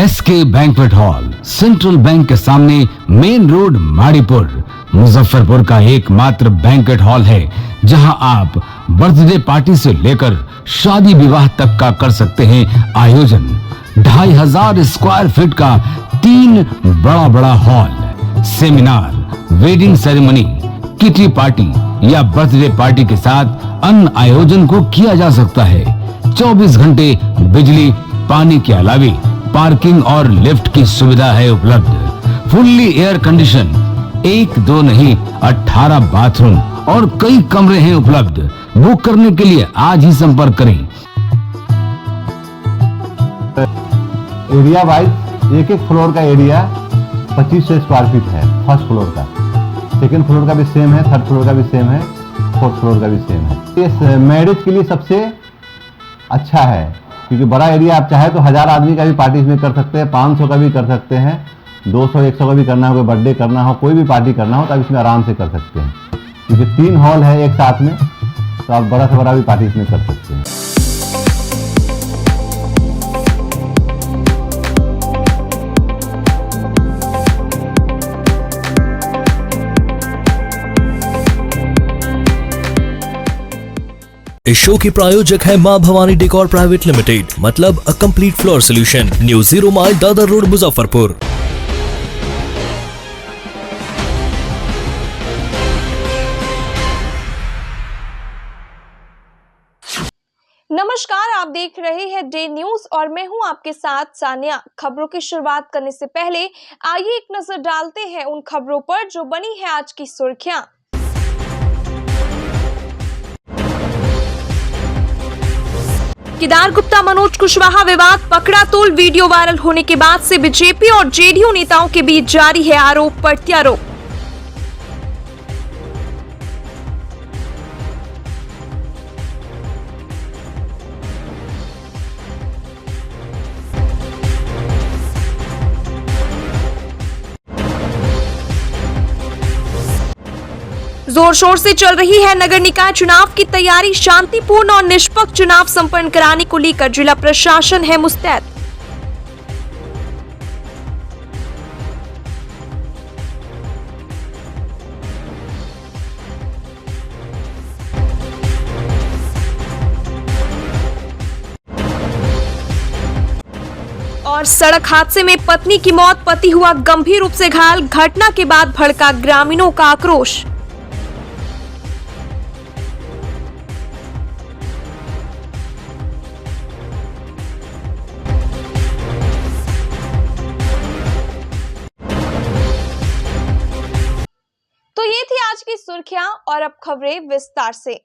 SK banquet Hall, Central Bank के सामने, main road, Maripur, Muzaffarpur का एकमात्र बैंक्वेट हॉल है जहां आप बर्थडे पार्टी से लेकर शादी विवाह तक का कर सकते हैं आयोजन। 2500 स्क्वायर फीट का 3 बड़ा hall, seminar, wedding ceremony, kitty party या बर्थडे पार्टी के साथ अन्य आयोजन को किया जा सकता है। 24 घंटे बिजली पानी के अलावे पार्किंग और लिफ्ट की सुविधा है उपलब्ध। फुल्ली एयर कंडीशन, 1 2 नहीं 18 बाथरूम और कई कमरे हैं उपलब्ध। बुक करने के लिए आज ही संपर्क करें। एरिया वाइज एक फ्लोर का एरिया 2500 स्क्वायर फीट है। फर्स्ट फ्लोर का, सेकंड फ्लोर का भी सेम है, थर्ड फ्लोर का भी सेम है, फोर्थ फ्लोर का भी सेम है। ये मैरिज के लिए सबसे अच्छा है क्योंकि बड़ा एरिया, आप चाहे तो 1000 आदमी का भी पार्टी इसमें कर सकते हैं, 500 का भी कर सकते हैं, 200 100 का भी करना हो, कोई बर्थडे करना हो, कोई भी पार्टी करना हो तो आप इसमें आराम से कर सकते हैं क्योंकि 3 हॉल है एक साथ में, तो आप बड़ा से बड़ा भी पार्टी इसमें कर सकते हैं। इस शो के प्रायोजक है मां भवानी डेकोर प्राइवेट लिमिटेड, मतलब a complete floor solution, new 0 mile Dadar road, Muzaffarpur. नमस्कार, आप देख रहे हैं डे न्यूज और मैं हूं आपके साथ सानिया। खबरों की शुरुआत करने से पहले आइए एक नजर डालते हैं उन खबरों पर जो बनी है आज की सुर्खियां। केदार गुप्ता मनोज कुशवाहा विवाद पकड़ा तोल, वीडियो वायरल होने के बाद से बीजेपी और जेडीयू नेताओं के बीच जारी है आरोप प्रत्यारोप। जोर शोर से चल रही है नगर निकाय चुनाव की तैयारी। शांतिपूर्ण और निष्पक्ष चुनाव संपन्न कराने को लेकर जिला प्रशासन है मुस्तैद। और सड़क हादसे में पत्नी की मौत, पति हुआ गंभीर रूप से घायल। घटना के बाद भड़का ग्रामीणों का आक्रोश। तो ये थी आज की सुर्खियां और अब खबरें विस्तार से।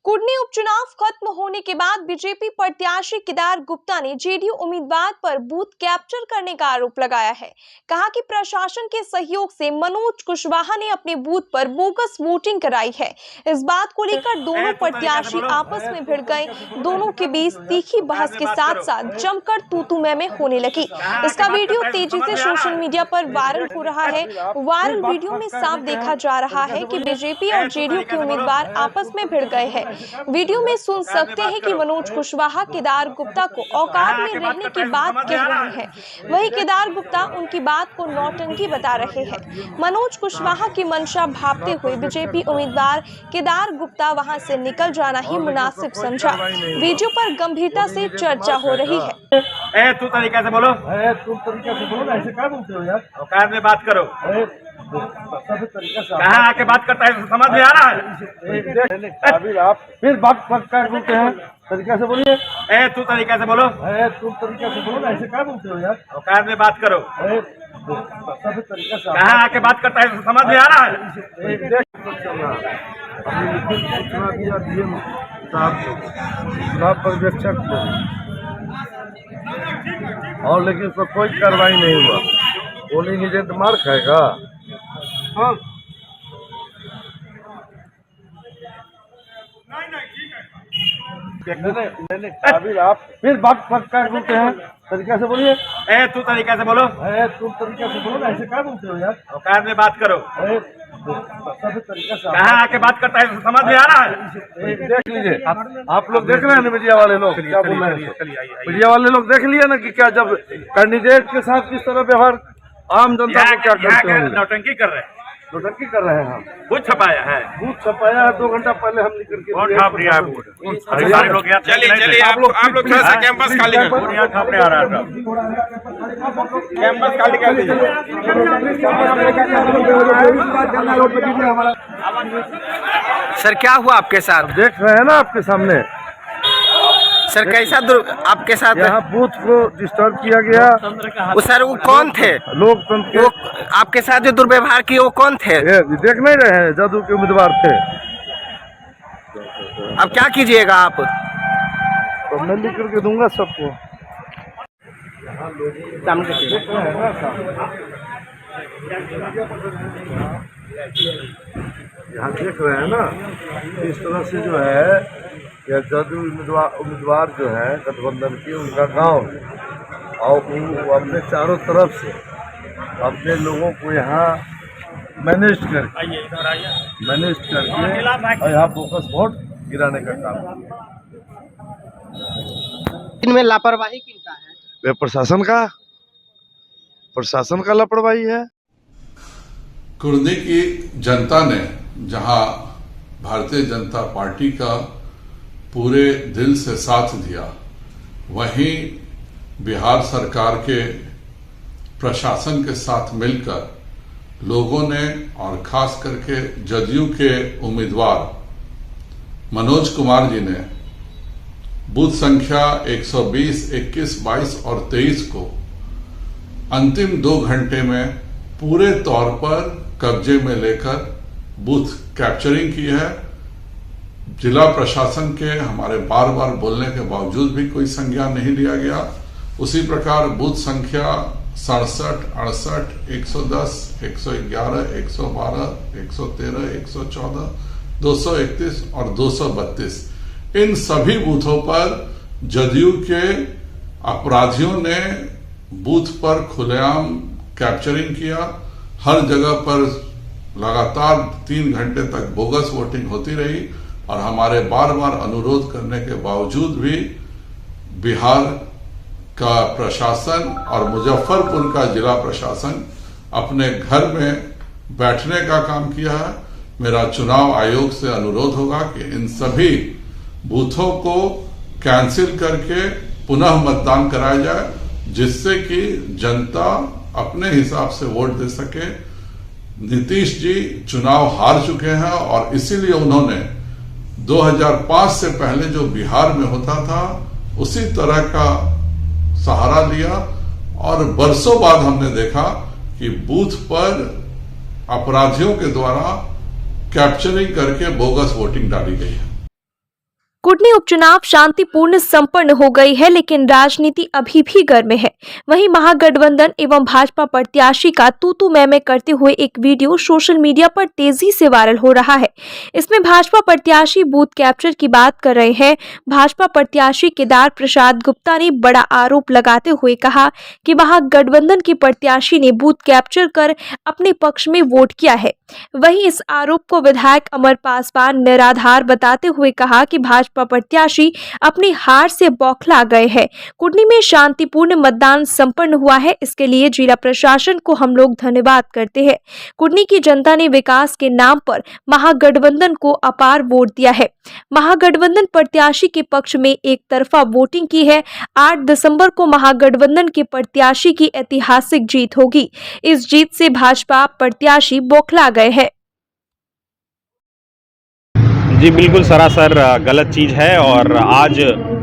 कुडनी उपचुनाव खत्म होने के बाद बीजेपी प्रत्याशी केदार गुप्ता ने जेडीयू उम्मीदवार पर बूथ कैप्चर करने का आरोप लगाया है। कहा कि प्रशासन के सहयोग से मनोज कुशवाहा ने अपने बूथ पर बोगस वोटिंग कराई है। इस बात को लेकर दोनों प्रत्याशी आपस में भिड़ गए। दोनों के बीच तीखी बहस के साथ साथ जमकर तू-तू मैं होने लगी। इसका वीडियो तेजी से सोशल मीडिया पर वायरल हो रहा है। वायरल वीडियो में साफ देखा जा रहा है कि बीजेपी और जेडीयू के उम्मीदवार आपस में भिड़ गए हैं। वीडियो में सुन सकते हैं कि मनोज कुशवाहा केदार गुप्ता को औकात में रहने की बात कह रहे हैं। वहीं केदार गुप्ता उनकी बात को नौटंकी बता रहे हैं। मनोज कुशवाहा की मंशा भांपते हुए बीजेपी उम्मीदवार केदार गुप्ता वहां से निकल जाना ही मुनासिब समझा। वीडियो पर गंभीरता से चर्चा हो रही है। तू तरीके से बोलो, ऐसे क्या बोलते हो यार? औकात में बात करो। कहाँ आके बात करता है, समझ में आ रहा है? आप फिर बात क्या बोलते हैं? तरीके से बोलिए। तू तरीके से बोलो, तू तरीके से बोलो, ऐसे क्या बोलते हो यार? औकात में बात करो। कहाँ आके बात करता है, समझ में आ रहा है? पर्यवेक्षक और लेकिन तो कोई कार्रवाई नहीं हुआ। पोलिंग एजेंट मार खाएगा। हाँ नहीं, आप फिर बात क्या बोलते हैं? तरीका से बोलिए। तू तरीका से बोलो। तू तरीका से बोलो ना, ऐसे क्या बोलते हो यार? औकात में बात करो। तरीका से कहाँ आके बात करता है, समझ में आ रहा है? देख लीजिए आप लोग देख रहे हैं ना, मीडिया वाले लोग क्या बोल रहे हैं। मीडिया वाले लोग देख लिए ना कि क्या जब कैंडिडेट के साथ किस तरह व्यवहार आम जनता को क्या करते हैं। नौटंकी कर रहे हैं, नौटंकी कर रहे हैं। हम बूथ छपाया है, बूथ छपाया है 2 घंटा पहले हम निकल के कौन छाप रहा है बूथ? सारे लोग यार चलिए आप लोग थोड़ा सा कैंपस खाली कर, यहाँ छापने आ रहा है कैंपस खाली कर दीजिए। सर क्या हुआ आपके साथ? देख रहे हैं ना आपके सामने सर कैसा आपके साथ? यहाँ बूथ को डिस्टर्ब किया गया। वो सर वो कौन थे? लोकतंत्र वो आपके साथ जो दुर्व्यवहार किए वो कौन थे? देख नहीं रहे हैं, जदयू के उम्मीदवार थे। अब क्या कीजिएगा आप? तो मैं लिख करके दूंगा सबको। यहाँ देख रहे हैं ना इस तरह से जो है या जदयू उम्मीदवार जो है गठबंधन के, उनका गांव है और वो अपने चारों तरफ से अपने लोगों को यहाँ मैनेज करके और यहाँ फोकस वोट गिराने का काम किया। इनमें लापरवाही किनका है? वे प्रशासन का लापरवाही है। कुर्नी की जनता ने जहां भारतीय जनता पार्टी का पूरे दिल से साथ दिया, वहीं बिहार सरकार के प्रशासन के साथ मिलकर लोगों ने और खास करके जदयू के उम्मीदवार मनोज कुमार जी ने बूथ संख्या 120, 21, 22 और 23 को अंतिम 2 घंटे में पूरे तौर पर कब्जे में लेकर बूथ कैप्चरिंग की है। जिला प्रशासन के हमारे बार बार बोलने के बावजूद भी कोई संज्ञान नहीं लिया गया। उसी प्रकार बूथ संख्या 67, 68, 110, 111, 112, 113, 114, 231 और 232 इन सभी बूथों पर जदयू के अपराधियों ने बूथ पर खुलेआम कैप्चरिंग किया। हर जगह पर लगातार 3 घंटे तक बोगस वोटिंग होती रही और हमारे बार बार अनुरोध करने के बावजूद भी बिहार का प्रशासन और मुजफ्फरपुर का जिला प्रशासन अपने घर में बैठने का काम किया है। मेरा चुनाव आयोग से अनुरोध होगा कि इन सभी बूथों को कैंसिल करके पुनः मतदान कराया जाए, जिससे कि जनता अपने हिसाब से वोट दे सके। नीतीश जी चुनाव हार चुके हैं और इसीलिए उन्होंने 2005 से पहले जो बिहार में होता था उसी तरह का सहारा लिया और बरसों बाद हमने देखा कि बूथ पर अपराधियों के द्वारा कैप्चरिंग करके बोगस वोटिंग डाली गई है। कुटनी उपचुनाव शांतिपूर्ण संपन्न हो गई है, लेकिन राजनीति अभी भी गर्म है। वहीं महागठबंधन एवं भाजपा प्रत्याशी का तू मैं करते हुए एक वीडियो सोशल मीडिया पर तेजी से वायरल हो रहा है। इसमें भाजपा प्रत्याशी बूथ कैप्चर की बात कर रहे हैं। भाजपा प्रत्याशी केदार प्रसाद गुप्ता ने बड़ा आरोप लगाते हुए कहा कि महागठबंधन के प्रत्याशी ने बूथ कैप्चर कर अपने पक्ष में वोट किया है। वहीं इस आरोप को विधायक अमर पासवान निराधार बताते हुए कहा कि भाजपा प्रत्याशी अपनी हार से बौखला गए हैं। कुटनी में शांतिपूर्ण मतदान संपन्न हुआ है, इसके लिए जिला प्रशासन को हम लोग धन्यवाद करते हैं। कुटनी की जनता ने विकास के नाम पर महागठबंधन को अपार वोट दिया है। महागठबंधन प्रत्याशी के पक्ष में एक तरफा वोटिंग की है। 8 दिसंबर को महागठबंधन के प्रत्याशी की ऐतिहासिक जीत होगी। इस जीत से भाजपा प्रत्याशी बौखला गए हैं। जी बिल्कुल सरासर गलत चीज़ है और आज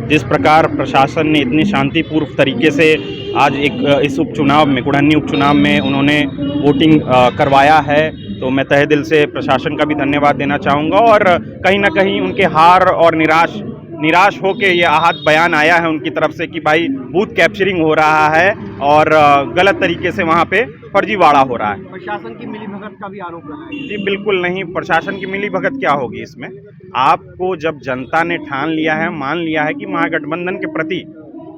जिस प्रकार प्रशासन ने इतनी शांतिपूर्ण तरीके से आज इस उपचुनाव में, कुढ़नी उपचुनाव में उन्होंने वोटिंग करवाया है, तो मैं तहे दिल से प्रशासन का भी धन्यवाद देना चाहूँगा। और कहीं ना कहीं उनके हार और निराश होके ये आहत बयान आया है उनकी तरफ से कि भाई बूथ कैप्चरिंग हो रहा है और गलत तरीके से वहाँ पे फर्जीवाड़ा हो रहा है। प्रशासन की मिलीभगत का भी आरोप लगा है। जी बिल्कुल नहीं, प्रशासन की मिलीभगत क्या होगी इसमें। आपको जब जनता ने ठान लिया है, मान लिया है कि महागठबंधन के प्रति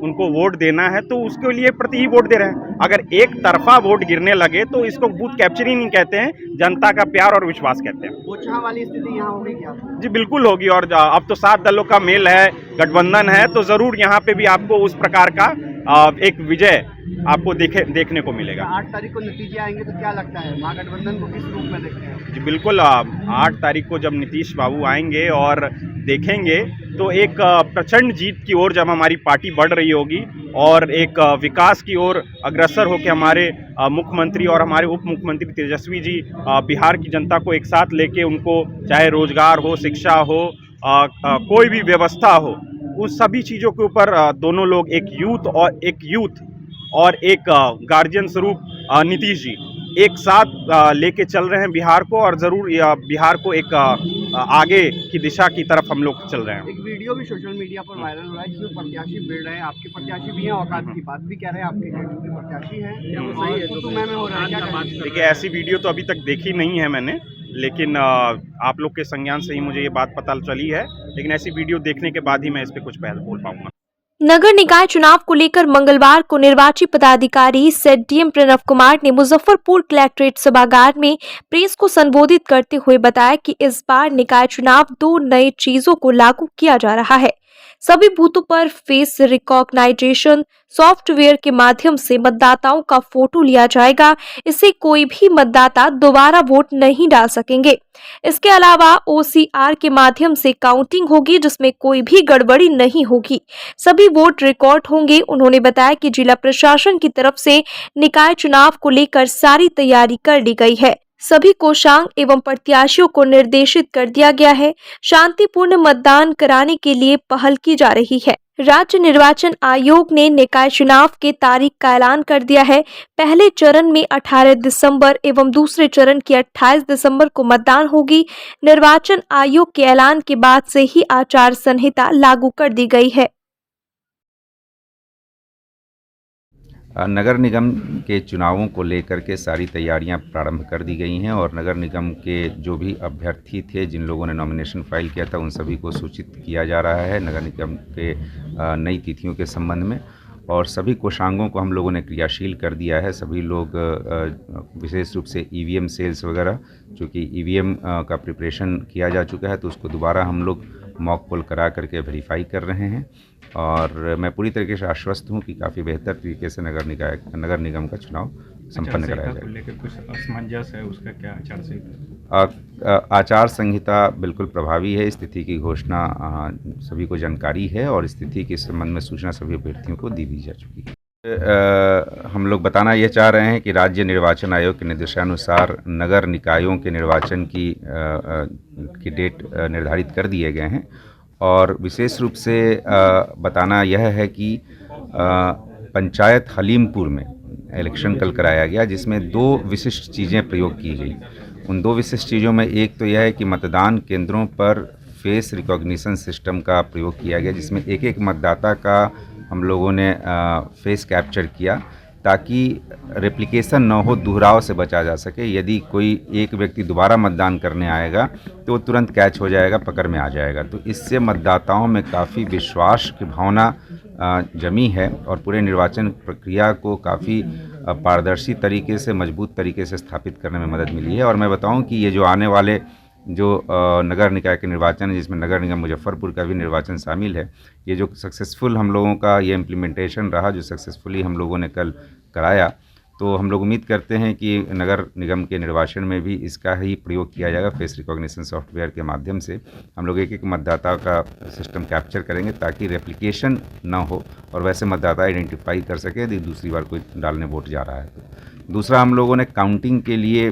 उनको वोट देना है तो उसके लिए प्रति ही वोट दे रहे हैं। अगर एक तरफा वोट गिरने लगे तो इसको बूथ कैप्चरिंग नहीं कहते हैं, जनता का प्यार और विश्वास कहते हैं। ओछा वाली स्थिति यहाँ होगी क्या? जी बिल्कुल होगी, और अब तो 7 दलों का मेल है, गठबंधन है, तो जरूर यहाँ पे भी आपको उस प्रकार का एक विजय आपको देखने को मिलेगा। 8 तारीख को नतीजे आएंगे तो क्या लगता है महागठबंधन को किस रूप में देखते हैं? जी बिल्कुल, 8 तारीख को जब नीतीश बाबू आएंगे और देखेंगे तो एक प्रचंड जीत की ओर जब हमारी पार्टी बढ़ रही होगी और एक विकास की ओर अग्रसर होकर हमारे मुख्यमंत्री और हमारे उप मुख्यमंत्री तेजस्वी जी बिहार की जनता को एक साथ लेके उनको चाहे रोजगार हो, शिक्षा हो, कोई भी व्यवस्था हो, उस सभी चीज़ों के ऊपर दोनों लोग एक यूथ और एक गार्जियन स्वरूप नीतीश जी एक साथ लेके चल रहे हैं बिहार को, और ज़रूर बिहार को एक आगे की दिशा की तरफ हम लोग चल रहे हैं। एक वीडियो भी सोशल मीडिया पर वायरल हो रहा है जिसमें प्रत्याशी मिल रहे हैं, आपके प्रत्याशी भी हैं, औकात की बात भी कह रहे हैं, आपके के प्रत्याशी हैं, सही है तो मैं हो रहा है क्या? देखिए, ऐसी वीडियो तो अभी तक देखी नहीं है मैंने, लेकिन आप लोग के संज्ञान से ही मुझे ये बात पता चली है, लेकिन ऐसी वीडियो देखने के बाद ही मैं इस पर कुछ पहले बोल पाऊंगा। नगर निकाय चुनाव को लेकर मंगलवार को निर्वाची पदाधिकारी सेडीएम प्रणव कुमार ने मुजफ्फरपुर कलेक्ट्रेट सभागार में प्रेस को संबोधित करते हुए बताया कि इस बार निकाय चुनाव 2 नए चीजों को लागू किया जा रहा है। सभी बूथों पर फेस रिकॉग्नाइजेशन सॉफ्टवेयर के माध्यम से मतदाताओं का फोटो लिया जाएगा। इससे कोई भी मतदाता दोबारा वोट नहीं डाल सकेंगे। इसके अलावा OCR के माध्यम से काउंटिंग होगी जिसमें कोई भी गड़बड़ी नहीं होगी। सभी वोट रिकॉर्ड होंगे। उन्होंने बताया कि जिला प्रशासन की तरफ से निकाय चुनाव को लेकर सारी तैयारी कर ली गई है। सभी कोषांग एवं प्रत्याशियों को निर्देशित कर दिया गया है। शांतिपूर्ण मतदान कराने के लिए पहल की जा रही है। राज्य निर्वाचन आयोग ने निकाय चुनाव के तारीख का ऐलान कर दिया है। पहले चरण में 18 दिसंबर एवं दूसरे चरण की 28 दिसंबर को मतदान होगी। निर्वाचन आयोग के ऐलान के बाद से ही आचार संहिता लागू कर दी गई है। नगर निगम के चुनावों को लेकर के सारी तैयारियां प्रारंभ कर दी गई हैं और नगर निगम के जो भी अभ्यर्थी थे, जिन लोगों ने नॉमिनेशन फाइल किया था, उन सभी को सूचित किया जा रहा है नगर निगम के नई तिथियों के संबंध में, और सभी कोषांगों को हम लोगों ने क्रियाशील कर दिया है। सभी लोग विशेष रूप से EVM सेल्स वगैरह, चूँकि EVM का प्रिपरेशन किया जा चुका है तो उसको दोबारा हम लोग मॉक पोल करा करके वेरीफाई कर रहे हैं, और मैं पूरी तरीके से आश्वस्त हूं कि काफ़ी बेहतर तरीके से नगर निगम का चुनाव संपन्न कराया जाएगा। लेकर कुछ असमंजस है, उसका क्या आचार संहिता? आचार संहिता बिल्कुल प्रभावी है। स्थिति की घोषणा सभी को जानकारी है और स्थिति के संबंध में सूचना सभी अभ्यर्थियों को दी भी जा चुकी है। हम लोग बताना ये चाह रहे हैं कि राज्य निर्वाचन आयोग के निर्देशानुसार नगर निकायों के निर्वाचन की डेट निर्धारित कर दिए गए हैं, और विशेष रूप से बताना यह है कि पंचायत हलीमपुर में इलेक्शन कल कराया गया, जिसमें 2 विशिष्ट चीज़ें प्रयोग की गई। उन 2 विशिष्ट चीज़ों में एक तो यह है कि मतदान केंद्रों पर फेस रिकॉग्निशन सिस्टम का प्रयोग किया गया, जिसमें एक मतदाता का हम लोगों ने फेस कैप्चर किया ताकि रेप्लिकेशन न हो, दोहराव से बचा जा सके। यदि कोई एक व्यक्ति दोबारा मतदान करने आएगा तो वो तुरंत कैच हो जाएगा, पकड़ में आ जाएगा। तो इससे मतदाताओं में काफ़ी विश्वास की भावना जमी है और पूरे निर्वाचन प्रक्रिया को काफ़ी पारदर्शी तरीके से, मजबूत तरीके से स्थापित करने में मदद मिली है। और मैं बताऊं कि ये जो आने वाले जो नगर निकाय के निर्वाचन है, जिसमें नगर निगम मुजफ्फरपुर का भी निर्वाचन शामिल है, ये जो सक्सेसफुल हम लोगों का ये इम्प्लीमेंटेशन रहा, जो सक्सेसफुली हम लोगों ने कल कराया, तो हम लोग उम्मीद करते हैं कि नगर निगम के निर्वाचन में भी इसका ही प्रयोग किया जाएगा। फेस रिकॉग्निशन सॉफ्टवेयर के माध्यम से हम लोग एक मतदाता का सिस्टम कैप्चर करेंगे ताकि रेप्लिकेशन ना हो और वैसे मतदाता आइडेंटिफाई कर सके यदि दूसरी बार कोई डालने वोट जा रहा है। तो दूसरा, हम लोगों ने काउंटिंग के लिए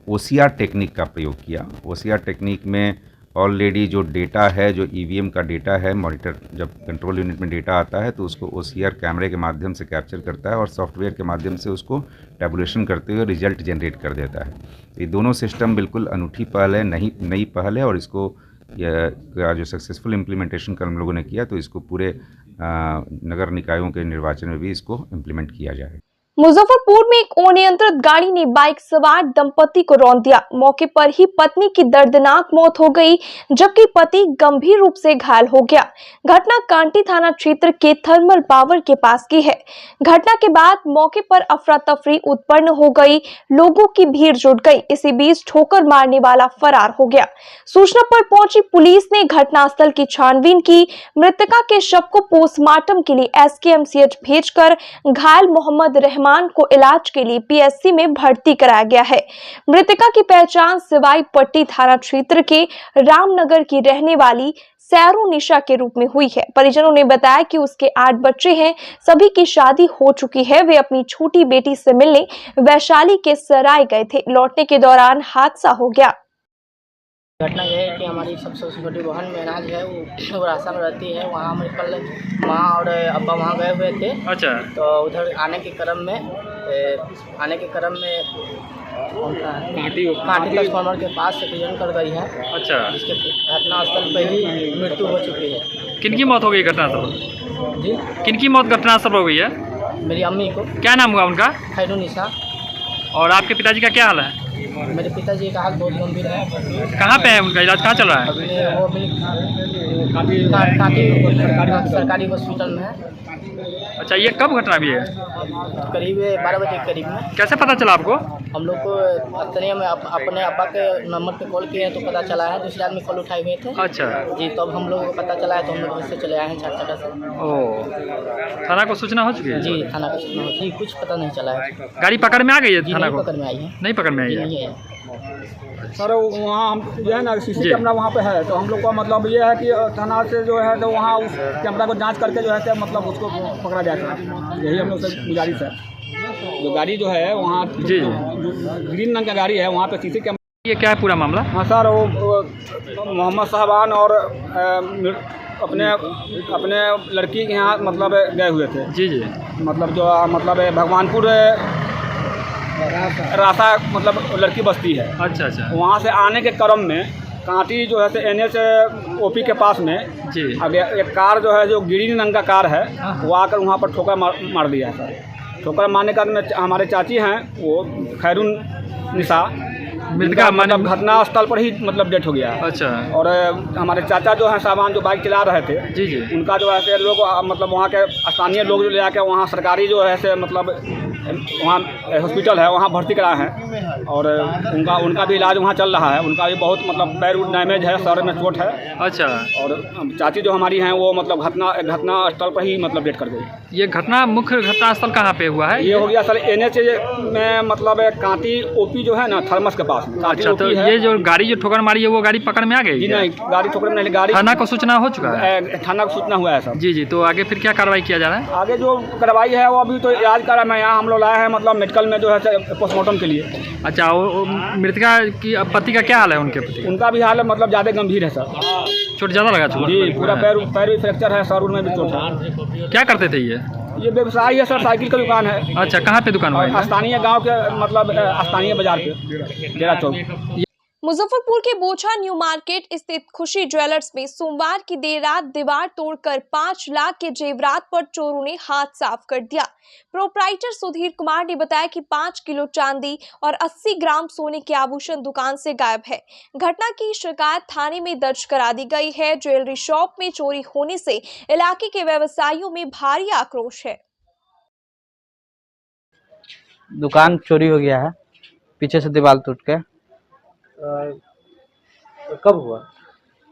OCR टेक्निक का प्रयोग किया। OCR टेक्निक में ऑलरेडी जो डेटा है, जो EVM का डेटा है, मॉनिटर जब कंट्रोल यूनिट में डेटा आता है तो उसको OCR कैमरे के माध्यम से कैप्चर करता है और सॉफ्टवेयर के माध्यम से उसको टैबुलेशन करते हुए रिजल्ट जनरेट कर देता है। ये दोनों सिस्टम बिल्कुल अनूठी पहल है, नई पहल है, और इसको जो सक्सेसफुल इम्प्लीमेंटेशन कर हम लोगों ने किया तो इसको पूरे नगर निकायों के निर्वाचन में भी इसको इम्प्लीमेंट किया जाए। मुजफ्फरपुर में एक अनियंत्रित गाड़ी ने बाइक सवार दंपति को रौंद दिया। मौके पर ही पत्नी की दर्दनाक मौत हो गई, जबकि पति गंभीर रूप से घायल हो गया। घटना कांटी थाना क्षेत्र के थर्मल पावर के पास की है। घटना के बाद मौके पर अफरा तफरी उत्पन्न हो गई, लोगों की भीड़ जुट गई। इसी बीच ठोकर मारने वाला फरार हो गया। सूचना पर पहुंची पुलिस ने घटनास्थल की छानबीन की। मृतका के शव को पोस्टमार्टम के लिए एसकेएमसीएच भेजकर घायल मोहम्मद रहमान को इलाज के लिए पीएचसी में भर्ती कराया गया है। मृतका की पहचान सिवाई पट्टी थाना क्षेत्र के रामनगर की रहने वाली सैरू निशा के रूप में हुई है। परिजनों ने बताया कि उसके 8 बच्चे हैं, सभी की शादी हो चुकी है। वे अपनी छोटी बेटी से मिलने वैशाली के सराय गए थे। लौटने के दौरान हादसा हो गया। घटना यह है कि हमारी सबसे छोटी बहन मेनाज है, वो रास्ता में रहती है। वहाँ हम कल माँ और अब्बा वहाँ गए हुए थे। अच्छा। तो उधर आने के क्रम में कांटी ट्रांसफार्मर के पास एक्सीडेंट कर गई है। अच्छा। जिसके घटनास्थल पर ही मृत्यु हो चुकी है। किनकी मौत हो गई घटनास्थल? जी, किनकी मौत घटनास्थल हो गई है? मेरी अम्मी को। क्या नाम हुआ उनका? खैरू निशा। और आपके पिताजी का क्या हाल है? मेरे पिताजी का हाल बहुत गंभीर है। कहाँ पे है? उनका इलाज कहाँ चल रहा है? वो सरकारी हॉस्पिटल में है। अच्छा, ये कब घटना भी है? करीब 12 बजे के करीब में। कैसे पता चला आपको? हम लोग को अतने में अपने अब्बा के नंबर पे कॉल किए तो पता चला है। दूसरे आदमी कॉल उठाए हुए थे। अच्छा जी, तब हम लोग को पता चला है तो हम लोग इससे चले आए हैं चार से। ओह, थाना को सूचना हो चुकी है? जी, थाना को सूचना हो चुकी। कुछ पता नहीं चला है। गाड़ी पकड़ में आ गई है? थाना को पकड़ में आई है? नहीं पकड़ में आई है सर। वहाँ हम जो है ना सीसी कैमरा वहाँ पे है, तो हम लोग का मतलब ये है कि थाना से जो है तो वहाँ उस कैमरा को जांच करके जो है तो मतलब उसको पकड़ा जाएगा। यही हम लोग से गुजारिश है। जो गाड़ी जो है वहाँ जी ग्रीन रंग का गाड़ी है, वहाँ पे सीसी कैमरा। ये क्या है पूरा मामला? हाँ सर, वो मोहम्मद साहबान और अपने लड़की के यहाँ मतलब गए हुए थे। जी जी, मतलब जो मतलब भगवानपुर रास्ता मतलब लड़की बस्ती है। अच्छा अच्छा। वहाँ से आने के क्रम में कांटी जो है NH OP के पास में जी एक कार जो है जो ग्रीन रंग का कार है, वो आकर वहाँ पर ठोकर मार दिया है सर। ठोकर मारने के बाद हमारे चाची हैं वो खैरू निशा, मृतका मतलब घटना स्थल पर ही मतलब डेथ हो गया है। अच्छा। और हमारे चाचा जो हैं साहबान जो बाइक चला रहे थे जी जी, उनका जो है लोग मतलब वहाँ के स्थानीय लोग जो ले आके वहाँ सरकारी जो है मतलब वहाँ हॉस्पिटल है वहाँ भर्ती कराए हैं। और उनका भी इलाज वहाँ चल रहा है। उनका भी बहुत मतलब पैर डैमेज है, सर में चोट है। अच्छा। और चाची जो हमारी हैं वो मतलब घटना स्थल पर ही मतलब डेथ कर गई। ये घटना मुख्य घटना स्थल कहाँ पे हुआ है? ये हो गया सर NH में मतलब कांटी OP जो है ना थर्मस के पास में। अच्छा, तो ये जो गाड़ी जो ठोकर मारी है वो गाड़ी पकड़ में आ गई? जी नहीं, गाड़ी ठोकर में नहीं। गाड़ी थाना को सूचना हो चुका है? थाना को सूचना हुआ है सर। जी जी, तो आगे फिर क्या कार्रवाई किया जा रहा है? आगे जो कार्रवाई है वो अभी तो इलाज कर रहा है। यहाँ हम लोग लाए हैं मतलब मेडिकल में जो है पोस्टमार्टम के लिए। अच्छा, मृतका की पति का क्या हाल है? उनके पति उनका भी हाल मतलब ज़्यादा गंभीर है सर। चोट ज़्यादा लगा? जी, पूरा पैर भी फ्रैक्चर है, सर में भी चोट है। क्या करते थे ये व्यवसाय है सर, साइकिल का दुकान है। अच्छा, कहाँ पे दुकान है? स्थानीय गांव के मतलब स्थानीय बाजार पे डेरा चौक। मुजफ्फरपुर के बोचा न्यू मार्केट स्थित खुशी ज्वेलर्स में सोमवार की देर रात दीवार तोड़कर 5 लाख के जेवरात पर चोरों ने हाथ साफ कर दिया। प्रोप्राइटर सुधीर कुमार ने बताया कि 5 किलो चांदी और 80 ग्राम सोने के आभूषण दुकान से गायब है। घटना की शिकायत थाने में दर्ज करा दी गई है। ज्वेलरी शॉप में चोरी होने से इलाके के व्यवसायियों में भारी आक्रोश है। दुकान चोरी हो गया है, पीछे से दीवार टूट के। कब हुआ?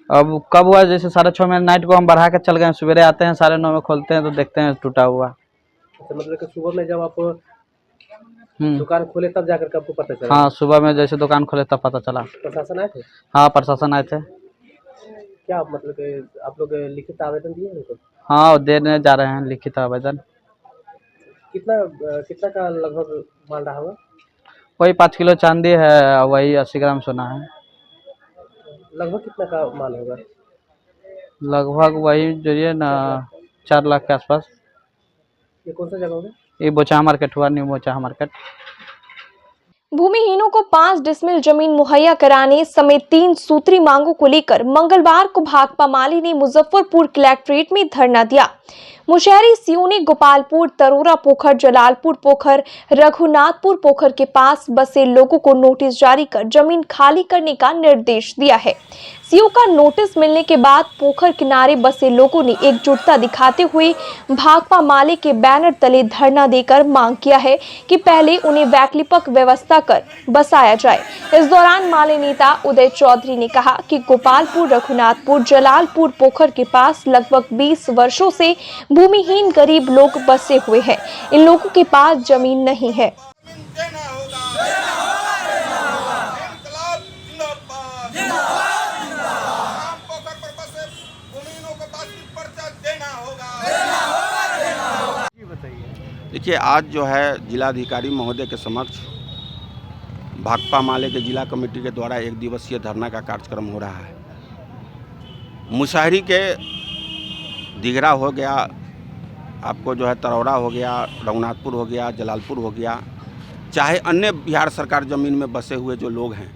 अब कब हुआ जैसे 6:30 में नाइट को हम बढ़ा के चल गए, सवेरे आते हैं 9:30 में खोलते हैं तो देखते हैं टूटा हुआ। अच्छा, मतलब कि सुबह में जब आप दुकान खोले तब जाकर आपको पता चला? हाँ, सुबह में जैसे दुकान खोले तब पता चला। प्रशासन आए थे? हाँ, प्रशासन आए थे। क्या मतलब कि आप लोग लिखित आवेदन दिए उनको? हाँ, देने जा रहे हैं लिखित आवेदन। कितना का लगभग माल रहा होगा? वही 5 किलो चांदी है, वही 80 ग्राम सोना है। लगभग कितना का माल होगा? लगभग वही जो है ना 4 लाख के आसपास। ये कौन सा जगह होगा? ये बोचा मार्केट हुआ, न्यू बोचा मार्केट। भूमिहीनों को 5 डिसमिल जमीन मुहैया कराने समेत 3 सूत्री मांगों को लेकर मंगलवार को भाकपा माले ने मुजफ्फरपुर कलेक्ट्रेट में धरना दिया। मुशहरी सियोनी, गोपालपुर, तरोरा पोखर, जलालपुर पोखर, रघुनाथपुर पोखर के पास बसे लोगों को नोटिस जारी कर जमीन खाली करने का निर्देश दिया है। सीओ का नोटिस मिलने के बाद पोखर किनारे बसे लोगों ने एकजुटता दिखाते हुए भाकपा माले के बैनर तले धरना देकर मांग किया है कि पहले उन्हें वैकल्पिक व्यवस्था कर बसाया जाए। इस दौरान माले नेता उदय चौधरी ने कहा कि गोपालपुर, रघुनाथपुर, जलालपुर पोखर के पास लगभग 20 वर्षों से भूमिहीन गरीब लोग बसे हुए हैं। इन लोगों के पास जमीन नहीं है। देखिए, आज जो है जिलाधिकारी महोदय के समक्ष भाकपा माले के जिला कमेटी के द्वारा 1 दिवसीय धरना का कार्यक्रम हो रहा है। मुशहरी के दिघरा हो गया, आपको जो है तरौरा हो गया, रघुनाथपुर हो गया, जलालपुर हो गया, चाहे अन्य बिहार सरकार ज़मीन में बसे हुए जो लोग हैं,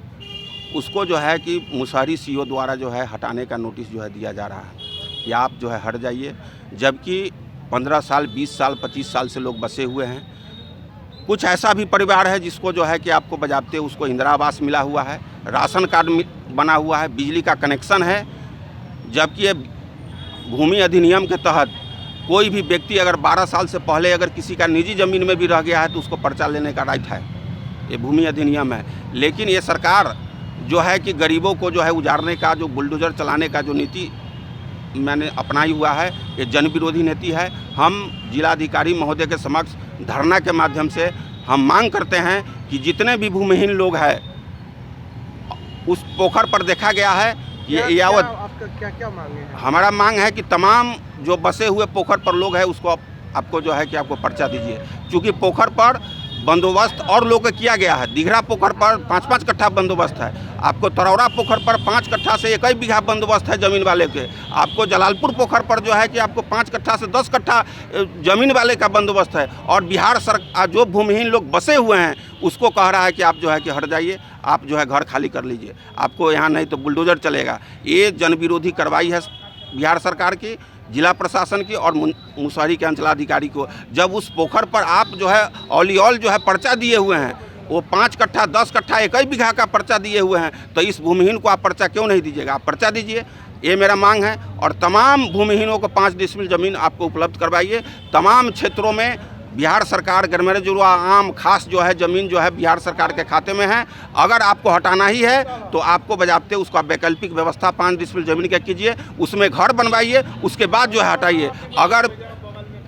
उसको जो है कि मुशहरी सीओ द्वारा जो है हटाने का नोटिस जो है दिया जा रहा है कि आप जो है हट जाइए। जबकि 15 साल, 20 साल, 25 साल से लोग बसे हुए हैं। कुछ ऐसा भी परिवार है जिसको जो है कि आपको बजाते उसको इंदिरा आवास मिला हुआ है, राशन कार्ड बना हुआ है, बिजली का कनेक्शन है। जबकि ये भूमि अधिनियम के तहत कोई भी व्यक्ति अगर 12 साल से पहले अगर किसी का निजी ज़मीन में भी रह गया है तो उसको पर्चा लेने का राइट है, ये भूमि अधिनियम है। लेकिन ये सरकार जो है कि गरीबों को जो है उजाड़ने का, जो बुलडोजर चलाने का जो नीति मैंने अपनाई हुआ है, ये जन विरोधी नीति है। हम जिलाधिकारी महोदय के समक्ष धरना के माध्यम से हम मांग करते हैं कि जितने भी भूमिहीन लोग हैं उस पोखर पर देखा गया है ये यावत क्या मांगे हैं? हमारा मांग है कि तमाम जो बसे हुए पोखर पर लोग हैं उसको आपको जो है कि आपको पर्चा दीजिए, क्योंकि पोखर पर बंदोबस्त और लोग का किया गया है। दिघरा पोखर पर 5-5 कट्ठा बंदोबस्त है, आपको तरौरा पोखर पर 5 कट्ठा से 1 बीघा बंदोबस्त है ज़मीन वाले के, आपको जलालपुर पोखर पर जो है कि आपको 5 कट्ठा से 10 कट्ठा ज़मीन वाले का बंदोबस्त है। और बिहार सरकार जो भूमिहीन लोग बसे हुए हैं उसको कह रहा है कि आप जो है कि हट जाइए, आप जो है घर खाली कर लीजिए, आपको यहाँ नहीं तो बुलडोजर चलेगा। ये जन विरोधी कार्रवाई है बिहार सरकार की, जिला प्रशासन की और मुशहरी के अंचलाधिकारी को। जब उस पोखर पर आप जो है ऑल जो है पर्चा दिए हुए हैं, वो 5 कट्ठा, 10 कट्ठा, 1 बीघा का पर्चा दिए हुए हैं, तो इस भूमिहीन को आप पर्चा क्यों नहीं दीजिएगा? आप पर्चा दीजिए, ये मेरा मांग है। और तमाम भूमिहीनों को 5 डिसमिल ज़मीन आपको उपलब्ध करवाइए। तमाम क्षेत्रों में बिहार सरकार गरमेरे जुड़वा आम खास जो है ज़मीन जो है बिहार सरकार के खाते में है। अगर आपको हटाना ही है तो आपको बजाते उसका वैकल्पिक व्यवस्था 5 डिसमिल ज़मीन का कीजिए, उसमें घर बनवाइए, उसके बाद जो है हटाइए। अगर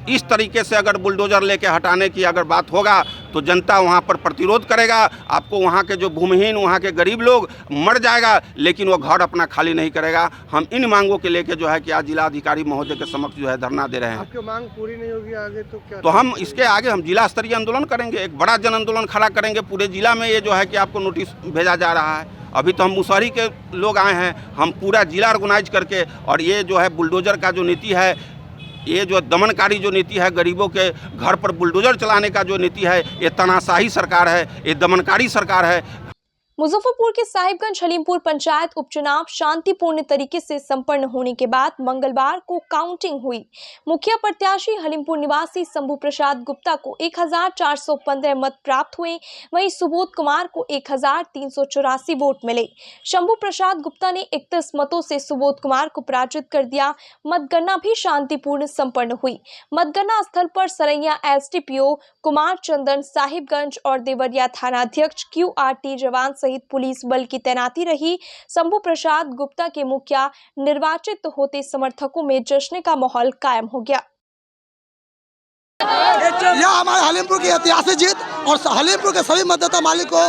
इस तरीके से अगर बुलडोजर लेके हटाने की अगर बात होगा तो जनता वहाँ पर प्रतिरोध करेगा। आपको वहाँ के जो भूमिहीन, वहाँ के गरीब लोग मर जाएगा, लेकिन वो घर अपना खाली नहीं करेगा। हम इन मांगों के लेके जो है कि आज जिलाधिकारी महोदय के समक्ष जो है धरना दे रहे हैं। आपकी मांग पूरी नहीं होगी आगे तो क्या? तो हम इसके आगे हम जिला स्तरीय आंदोलन करेंगे, एक बड़ा जन आंदोलन खड़ा करेंगे। पूरे जिला में ये जो है कि आपको नोटिस भेजा जा रहा है। अभी तो हम मुशहरी के लोग आए हैं, हम पूरा जिला ऑर्गेनाइज करके, और ये जो है बुलडोजर का जो नीति है, ये जो दमनकारी जो नीति है, गरीबों के घर पर बुलडोजर चलाने का जो नीति है, ये तानाशाही सरकार है, ये दमनकारी सरकार है। मुजफ्फरपुर के साहिबगंज हलीमपुर पंचायत उपचुनाव शांतिपूर्ण तरीके से संपन्न होने के बाद मंगलवार को काउंटिंग हुई। मुखिया प्रत्याशी हलीमपुर निवासी शंभू प्रसाद गुप्ता को 1415 मत प्राप्त हुए, वहीं सुबोध कुमार को 1384 वोट मिले। शंभू प्रसाद गुप्ता ने 31 मतों से सुबोध कुमार को पराजित कर दिया। मतगणना भी शांतिपूर्ण संपन्न हुई। मतगणना स्थल पर सरैया एसडीपीओ कुमार चंदन, साहिबगंज और देवरिया थानाध्यक्ष QRT जवान सहित पुलिस बल की तैनाती रही। शंभू प्रसाद गुप्ता के मुखिया निर्वाचित होते समर्थकों में जश्न का माहौल कायम हो गया। यह हमारे हलीमपुर की ऐतिहासिक जीत और हलीमपुर के सभी मतदाता मालिक को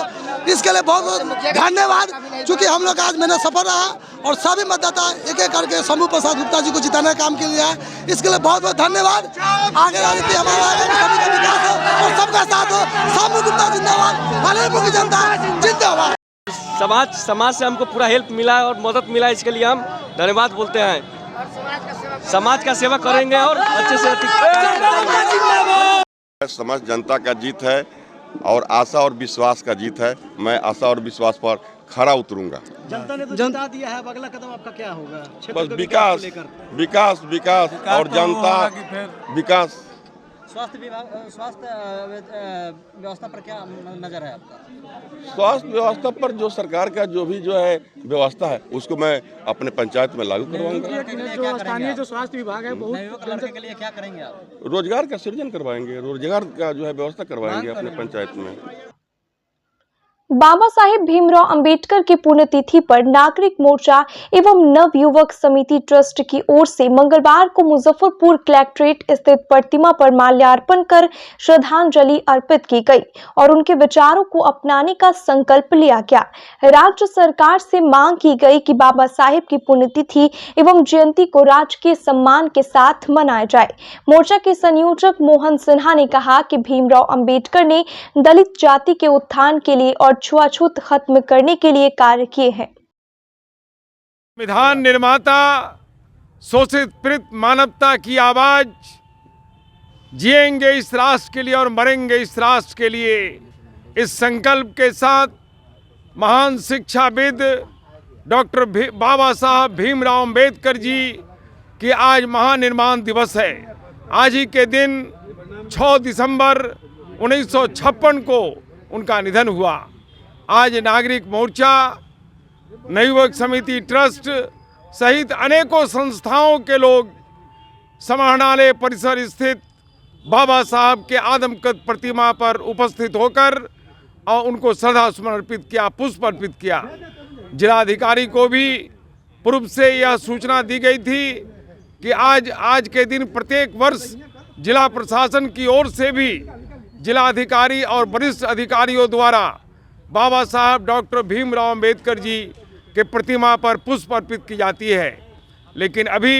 इसके लिए बहुत बहुत धन्यवाद। चूँकि हम लोग आज मेहनत सफल रहा और सभी मतदाता एक एक करके शंभू प्रसाद गुप्ता जी को जिताने का काम के लिए है, इसके लिए बहुत बहुत धन्यवाद। आगे रणनीति हमारा सभी का विकास हो और सबका साथ हो। शंभू गुप्ता जिंदाबाद, हलीमपुर की जनता जिंदाबाद। समाज से हमको पूरा हेल्प मिला और मदद मिला, इसके लिए हम धन्यवाद बोलते हैं। समाज का सेवा करेंगे और अच्छे से समाज जनता का जीत है और आशा और विश्वास का जीत है। मैं आशा और विश्वास पर खरा उतरूंगा। जनता ने तो जिता दिया है, अब अगला कदम आपका क्या होगा? बस विकास विकास विकास और जनता विकास। स्वास्थ्य विभाग, स्वास्थ्य व्यवस्था पर क्या नजर है आपका? स्वास्थ्य व्यवस्था पर जो सरकार का जो है व्यवस्था है उसको मैं अपने पंचायत में लागू करवाऊंगा। जो स्थानीय जो स्वास्थ्य विभाग है बहुत के लिए क्या करेंगे आप? रोजगार का सृजन करवाएंगे, रोजगार का जो है व्यवस्था करवाएंगे अपने पंचायत में। बाबा साहेब भीमराव अंबेडकर की पुण्यतिथि पर नागरिक मोर्चा एवं नव युवक समिति ट्रस्ट की ओर से मंगलवार को मुजफ्फरपुर कलेक्ट्रेट स्थित प्रतिमा पर माल्यार्पण कर श्रद्धांजलि अर्पित की गई और उनके विचारों को अपनाने का संकल्प लिया गया। राज्य सरकार से मांग की गई कि बाबा साहेब की पुण्यतिथि एवं जयंती को राजकीय सम्मान के साथ मनाया जाए। मोर्चा के संयोजक मोहन सिन्हा ने कहा कि भीमराव अंबेडकर ने दलित जाति के उत्थान के लिए और छुआछूत खत्म करने के लिए कार्य किए हैं। संविधान निर्माता शोषित पीड़ित मानवता की आवाज, जिएंगे इस राष्ट्र के लिए और मरेंगे इस राष्ट्र के लिए, इस संकल्प के साथ महान शिक्षाविद डॉक्टर बाबा साहब भीमराव अंबेडकर जी की आज महानिर्वाण दिवस है। आज ही के दिन 6 दिसंबर 1956 को उनका निधन हुआ। आज नागरिक मोर्चा, नवयुवक समिति ट्रस्ट सहित अनेकों संस्थाओं के लोग समाहरणालय परिसर स्थित बाबा साहब के आदमकद प्रतिमा पर उपस्थित होकर और उनको श्रद्धा सुमन अर्पित किया, पुष्प अर्पित किया। जिलाधिकारी को भी पूर्व से यह सूचना दी गई थी कि आज के दिन प्रत्येक वर्ष जिला प्रशासन की ओर से भी जिलाधिकारी और वरिष्ठ अधिकारियों द्वारा बाबा साहब डॉक्टर भीमराव अंबेडकर जी के प्रतिमा पर पुष्प अर्पित की जाती है। लेकिन अभी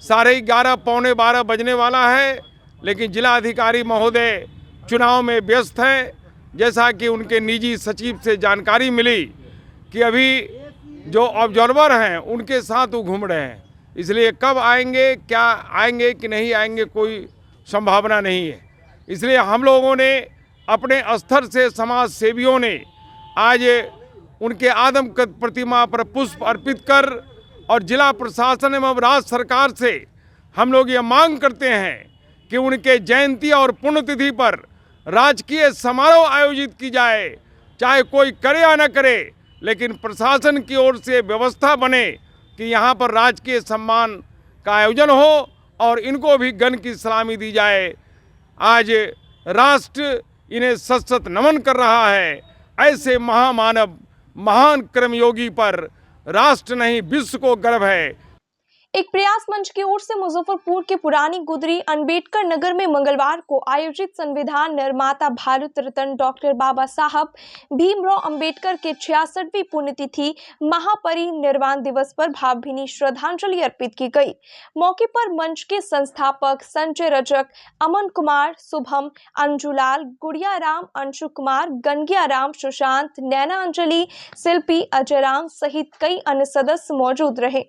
11:30 पौने 12 बजने वाला है, लेकिन जिलाधिकारी महोदय चुनाव में व्यस्त हैं। जैसा कि उनके निजी सचिव से जानकारी मिली कि अभी जो ऑब्जर्वर हैं उनके साथ वो घूम रहे हैं, इसलिए कब आएंगे, क्या आएंगे कि नहीं आएंगे कोई संभावना नहीं है। इसलिए हम लोगों ने अपने स्तर से समाज सेवियों ने आज उनके आदमकद प्रतिमा पर पुष्प अर्पित कर और जिला प्रशासन एवं राज्य सरकार से हम लोग ये मांग करते हैं कि उनके जयंती और पुण्यतिथि पर राजकीय समारोह आयोजित की जाए। चाहे कोई करे या न करे, लेकिन प्रशासन की ओर से व्यवस्था बने कि यहाँ पर राजकीय सम्मान का आयोजन हो और इनको भी गन की सलामी दी जाए। आज राष्ट्र इन्हें सशक्त नमन कर रहा है। ऐसे महामानव, महान कर्मयोगी पर राष्ट्र नहीं विश्व को गर्व है। एक प्रयास मंच की ओर से मुजफ्फरपुर के पुरानी गुदरी अंबेडकर नगर में मंगलवार को आयोजित संविधान निर्माता भारत रत्न डॉक्टर बाबा साहब भीमराव अंबेडकर के 66वीं पुण्यतिथि महापरिनिर्वाण दिवस पर भावभीनी श्रद्धांजलि अर्पित की गई। मौके पर मंच के संस्थापक संजय रजक, अमन कुमार, शुभम, अंजुलाल, गुड़िया राम, अंशु कुमार, गनगिया राम, सुशांत, नैना अंजलि, शिल्पी, अजय राम सहित कई अन्य सदस्य मौजूद रहे।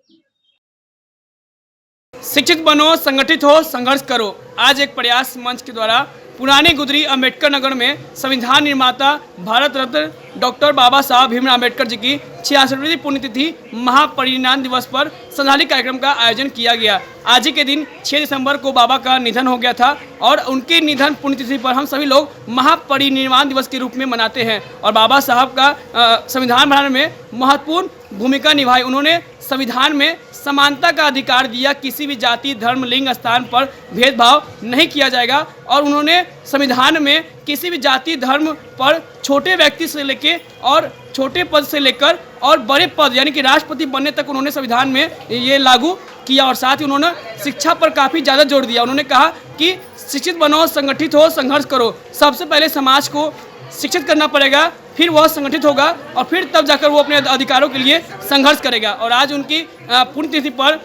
शिक्षित बनो, संगठित हो, संघर्ष करो। आज एक प्रयास मंच के द्वारा पुराने गुदरी अंबेडकर नगर में संविधान निर्माता भारत रत्न डॉक्टर बाबा साहब भीमराव अंबेडकर जी की 66वीं पुण्यतिथि महापरिनिर्वाण दिवस पर श्रद्धांजलि कार्यक्रम का आयोजन किया गया। आज ही के दिन 6 दिसंबर को बाबा का निधन हो गया था और उनके निधन पुण्यतिथि पर हम सभी लोग महापरिनिर्वाण दिवस के रूप में मनाते हैं। और बाबा साहब का संविधान बनाने में महत्वपूर्ण भूमिका निभाई। उन्होंने संविधान में समानता का अधिकार दिया, किसी भी जाति, धर्म, लिंग, स्थान पर भेदभाव नहीं किया जाएगा। और उन्होंने संविधान में किसी भी जाति, धर्म पर छोटे व्यक्ति से लेकर और छोटे पद से लेकर और बड़े पद यानी कि राष्ट्रपति बनने तक उन्होंने संविधान में ये लागू किया। और साथ ही उन्होंने शिक्षा पर काफ़ी ज़्यादा जोर दिया। उन्होंने कहा कि शिक्षित बनो, संगठित हो, संघर्ष करो। सबसे पहले समाज को शिक्षित करना पड़ेगा, फिर वह संगठित होगा और फिर तब जाकर वो अपने अधिकारों के लिए संघर्ष करेगा। और आज उनकी पुण्यतिथि पर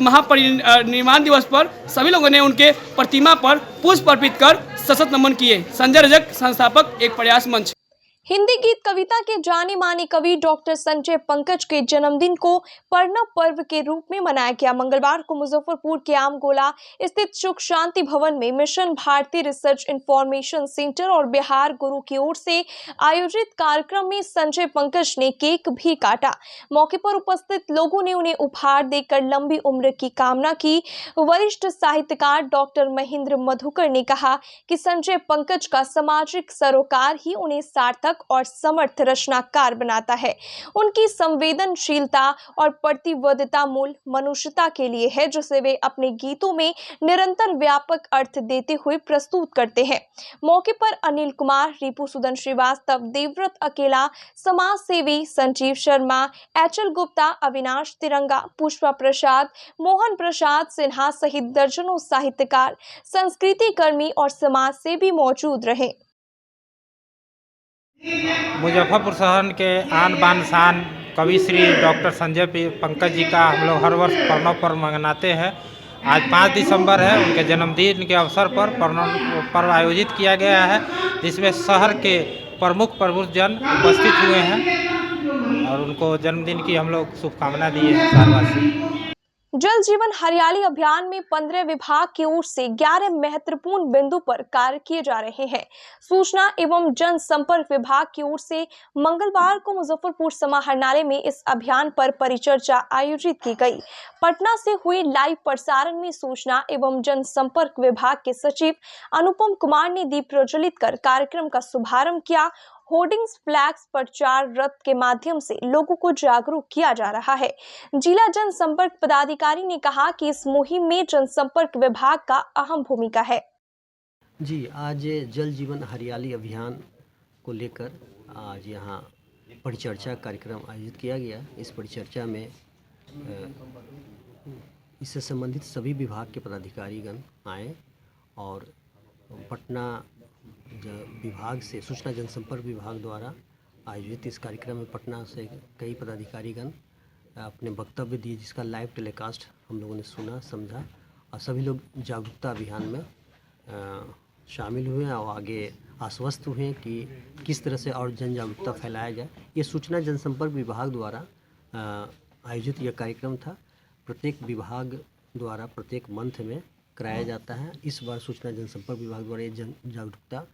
महापरिनिर्वाण दिवस पर सभी लोगों ने उनके प्रतिमा पर पुष्प अर्पित कर सशक्त नमन किए। संजय रजक, संस्थापक, एक प्रयास मंच। हिंदी गीत कविता के जाने माने कवि डॉक्टर संजय पंकज के जन्मदिन को पर्णव पर्व के रूप में मनाया गया। मंगलवार को मुजफ्फरपुर के आमगोला स्थित सुख शांति भवन में Mission Bharati Research Information Centre और बिहार गुरु की ओर से आयोजित कार्यक्रम में संजय पंकज ने केक भी काटा। मौके पर उपस्थित लोगों ने उन्हें उपहार देकर लंबी उम्र की कामना की। वरिष्ठ साहित्यकार डॉक्टर महेंद्र मधुकर ने कहा कि संजय पंकज का सामाजिक सरोकार ही उन्हें सार्थक और समर्थ रचनाकार बनाता है। उनकी संवेदनशीलता और प्रतिबद्धता मूल मनुष्यता के लिए है, जिसे वे अपने गीतों में निरंतर व्यापक अर्थ देते हुए प्रस्तुत करते हैं। मौके पर अनिल कुमार, रिपु सुदन श्रीवास्तव, देवव्रत अकेला, समाज सेवी संजीव शर्मा, एचएल गुप्ता, अविनाश तिरंगा, पुष्पा प्रसाद, मोहन प्रसाद सिन्हा सहित दर्जनों साहित्यकार, संस्कृति कर्मी और समाज सेवी मौजूद रहे। मुजफ्फरपुर शहर के आन बान शान कवि श्री डॉक्टर संजय पंकज जी का हम लोग हर वर्ष पर्णव पर्व मनाते हैं। आज 5 दिसंबर है, उनके जन्मदिन के अवसर पर पर्णव पर्व आयोजित किया गया है, जिसमें शहर के प्रमुख जन उपस्थित हुए हैं और उनको जन्मदिन की हम लोग शुभकामना दिए हैं शहरवासी। जल जीवन हरियाली अभियान में 15 विभाग की ओर से 11 महत्वपूर्ण बिंदु पर कार्य किए जा रहे हैं। सूचना एवं जनसंपर्क विभाग की ओर से मंगलवार को मुजफ्फरपुर समाहरणालय में इस अभियान पर परिचर्चा आयोजित की गई। पटना से हुई लाइव प्रसारण में सूचना एवं जनसंपर्क विभाग के सचिव अनुपम कुमार ने दीप प्रज्वलित कर कार्यक्रम का शुभारंभ किया। होर्डिंग्स, फ्लैक्स, प्रचार रथ के माध्यम से लोगों को जागरूक किया जा रहा है। जिला जनसंपर्क पदाधिकारी ने कहा कि इस मुहिम में जनसंपर्क विभाग का अहम भूमिका है। जी, आज जल जीवन हरियाली अभियान को लेकर आज यहाँ परिचर्चा कार्यक्रम आयोजित किया गया। इस परिचर्चा में इससे संबंधित सभी विभाग के पदाधिकारीगण आए और पटना विभाग से सूचना जनसंपर्क विभाग द्वारा आयोजित इस कार्यक्रम में पटना से कई पदाधिकारीगण अपने वक्तव्य दिए, जिसका लाइव टेलीकास्ट हम लोगों ने सुना, समझा और सभी लोग जागरूकता अभियान में शामिल हुए और आगे आश्वस्त हुए कि किस तरह से और जन जागरूकता फैलाया जाए। ये सूचना जनसंपर्क विभाग द्वारा आयोजित यह कार्यक्रम था। प्रत्येक विभाग द्वारा प्रत्येक मंथ में कराया जाता है। इस बार सूचना जनसंपर्क विभाग द्वारा ये जन जागरूकता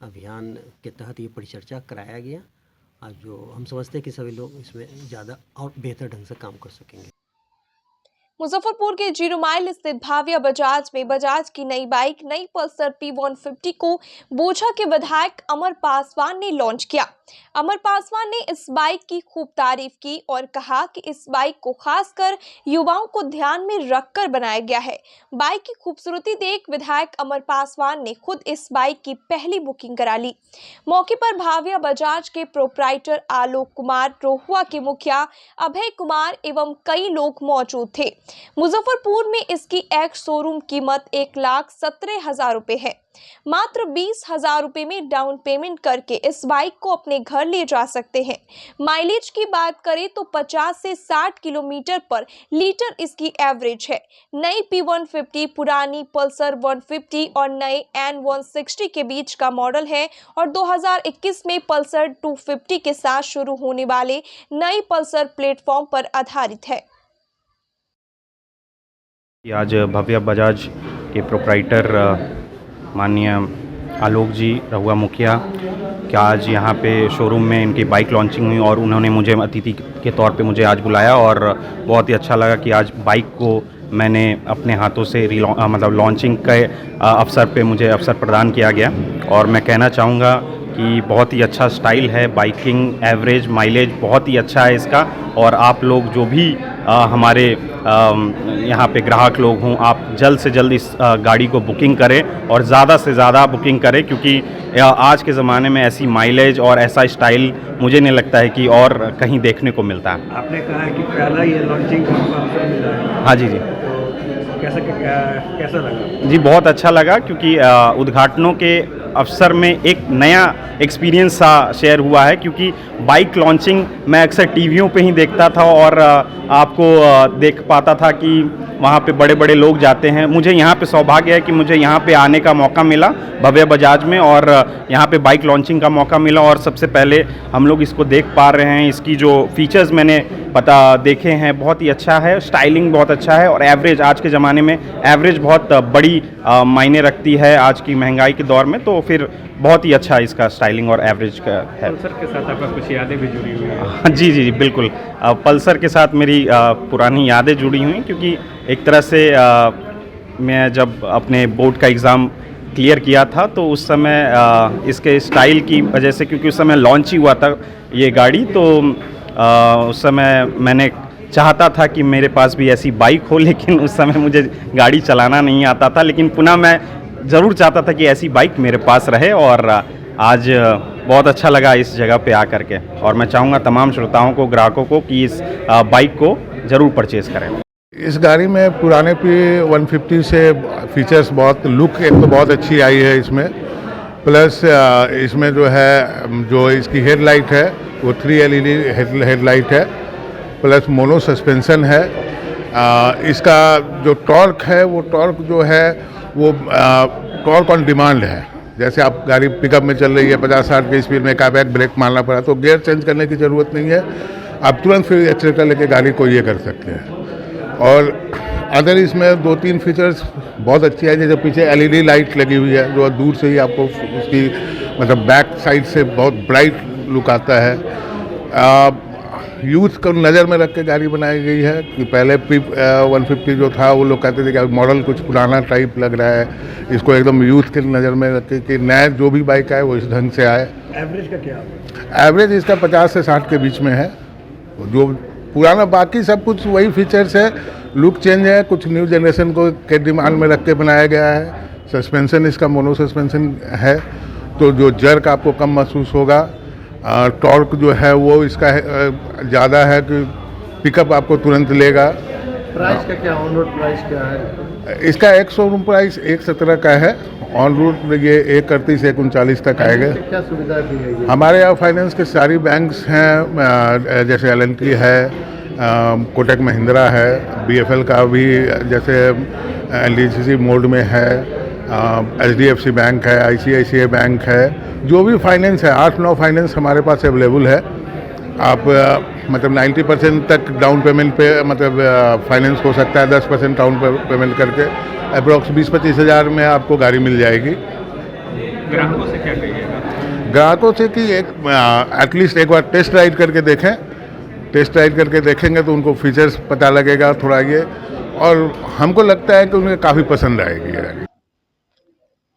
अभियान के तहत ये परिचर्चा कराया गया और जो हम समझते हैं कि सभी लोग इसमें ज़्यादा और बेहतर ढंग से काम कर सकेंगे। मुजफ्फरपुर के 0 माइल स्थित भाविया बजाज में बजाज की नई बाइक नई पल्सर P150 को बोझा के विधायक अमर पासवान ने लॉन्च किया। अमर पासवान ने इस बाइक की खूब तारीफ की और कहा कि इस बाइक को खासकर युवाओं को ध्यान में रखकर बनाया गया है। बाइक की खूबसूरती देख विधायक अमर पासवान ने खुद इस बाइक की पहली बुकिंग करा ली। मौके पर भाविया बजाज के प्रोप्राइटर आलोक कुमार, रोहुआ के मुखिया अभय कुमार एवं कई लोग मौजूद थे। मुजफ्फरपुर में इसकी एक शोरूम कीमत 1,17,000 रुपए है। मात्र 20,000 रुपए में डाउन पेमेंट करके इस बाइक को अपने घर ले जा सकते हैं। माइलेज की बात करें तो 50 से 60 किलोमीटर पर लीटर इसकी एवरेज है। नई P150 पुरानी पल्सर 150 और नए N160 के बीच का मॉडल है और 2021 में पल्सर 250 के साथ शुरू होने वाले नई पल्सर प्लेटफॉर्म पर आधारित है। आज भाविया बजाज के प्रोप्राइटर माननीय आलोक जी, रहुआ मुखिया क्या आज यहाँ पे शोरूम में इनकी बाइक लॉन्चिंग हुई और उन्होंने मुझे अतिथि के तौर पे मुझे आज बुलाया और बहुत ही अच्छा लगा कि आज बाइक को मैंने अपने हाथों से लॉन्चिंग के अवसर पे मुझे अवसर प्रदान किया गया। और मैं कहना चाहूँगा कि बहुत ही अच्छा स्टाइल है, बाइकिंग एवरेज माइलेज बहुत ही अच्छा है इसका। और आप लोग जो भी हमारे यहाँ पे ग्राहक लोग हों, आप जल्द से जल्द इस गाड़ी को बुकिंग करें और ज़्यादा से ज़्यादा बुकिंग करें, क्योंकि आज के ज़माने में ऐसी माइलेज और ऐसा स्टाइल मुझे नहीं लगता है कि और कहीं देखने को मिलता है। आपने कहा कि पहला ये लॉन्चिंग का अवसर मिला है। हाँ जी जी। कैसा लगा? जी बहुत अच्छा लगा, क्योंकि उद्घाटनों के अवसर में एक नया एक्सपीरियंस सा शेयर हुआ है, क्योंकि बाइक लॉन्चिंग मैं अक्सर टीवियों पे ही देखता था और आपको देख पाता था कि वहाँ पे बड़े बड़े लोग जाते हैं। मुझे यहाँ पे सौभाग्य है कि मुझे यहाँ पे आने का मौका मिला भव्य बजाज में, और यहाँ पे बाइक लॉन्चिंग का मौका मिला, और सबसे पहले हम लोग इसको देख पा रहे हैं। इसकी जो फीचर्स मैंने देखे हैं बहुत ही अच्छा है, स्टाइलिंग बहुत अच्छा है, और एवरेज, आज के ज़माने में एवरेज बहुत बड़ी मायने रखती है आज की महंगाई के दौर में, तो फिर बहुत ही अच्छा इसका स्टाइलिंग और एवरेज का है। पल्सर के साथ आपका कुछ यादें भी जुड़ी हुई हैं? जी जी बिल्कुल, पल्सर के साथ मेरी पुरानी यादें जुड़ी हुई, क्योंकि एक तरह से मैं जब अपने बोर्ड का एग्ज़ाम क्लियर किया था तो उस समय इसके स्टाइल की वजह से, क्योंकि उस समय लॉन्च ही हुआ था ये गाड़ी, तो उस समय मैंने चाहता था कि मेरे पास भी ऐसी बाइक हो, लेकिन उस समय मुझे गाड़ी चलाना नहीं आता था, लेकिन पुनः मैं ज़रूर चाहता था कि ऐसी बाइक मेरे पास रहे, और आज बहुत अच्छा लगा इस जगह पे आकर के, और मैं चाहूँगा तमाम श्रोताओं को, ग्राहकों को कि इस बाइक को ज़रूर परचेज़ करें। इस गाड़ी में पुराने P150 से फीचर्स बहुत, लुक एक तो बहुत अच्छी आई है इसमें, प्लस इसमें जो है जो इसकी हेडलाइट है वो 3 LED हेडलाइट है, प्लस मोनो सस्पेंशन है। इसका जो टॉर्क है वो टॉर्क जो है वो टॉर्क ऑन डिमांड है। जैसे आप गाड़ी पिकअप में चल रही है 50-60 की स्पीड में, एकाएक ब्रेक मारना पड़ा तो गियर चेंज करने की ज़रूरत नहीं है, आप तुरंत फिर एक्सीलेटर लेके गाड़ी को ये कर सकते हैं। और अदर इसमें 2-3 फीचर्स बहुत अच्छी है, जैसे पीछे LED लाइट लगी हुई है जो दूर से ही आपको उसकी मतलब बैक साइड से बहुत ब्राइट लुक आता है। यूथ को नज़र में रख के गाड़ी बनाई गई है कि पहले P150 जो था वो लोग कहते थे कि मॉडल कुछ पुराना टाइप लग रहा है, इसको एकदम यूथ के नज़र में रख के कि नया जो भी बाइक आए वो इस ढंग से आए। एवरेज का क्या? एवरेज इसका 50 से 60 के बीच में है, जो पुराना, बाकी सब कुछ वही फीचर्स है, लुक चेंज है, कुछ न्यू जनरेशन को के डिमांड में रख के बनाया गया है। सस्पेंशन इसका मोनो सस्पेंशन है, तो जो जर्क आपको कम महसूस होगा। टॉर्क जो है वो इसका ज़्यादा है कि पिकअप आपको तुरंत लेगा। प्राइस का क्या, ऑन रोड प्राइस क्या है? इसका एक शोरूम प्राइस 1.17 का है, ऑन रोड ये 1.38 से 1.39 तक आएगा। क्या सुविधा दी है? हमारे यहाँ फाइनेंस के सारी बैंक्स हैं, जैसे L&T है, कोटक महिंद्रा है, BFL का भी जैसे LDCC मोड में है, HDFC बैंक है, ICICI बैंक है, जो भी फाइनेंस है 8-9 फाइनेंस हमारे पास अवेलेबल है। आप मतलब 90% तक डाउन पेमेंट पे मतलब फाइनेंस हो सकता है, 10% डाउन पेमेंट करके अप्रॉक्स 20-25 हज़ार में आपको गाड़ी मिल जाएगी। ग्राहकों से क्या कहिएगा? ग्राहकों से कि एटलीस्ट एक बार टेस्ट राइड करके देखें, टेस्ट राइड करके देखेंगे तो उनको फीचर्स पता लगेगा थोड़ा ये, और हमको लगता है कि उन्हें काफ़ी पसंद आएगी ये गाड़ी।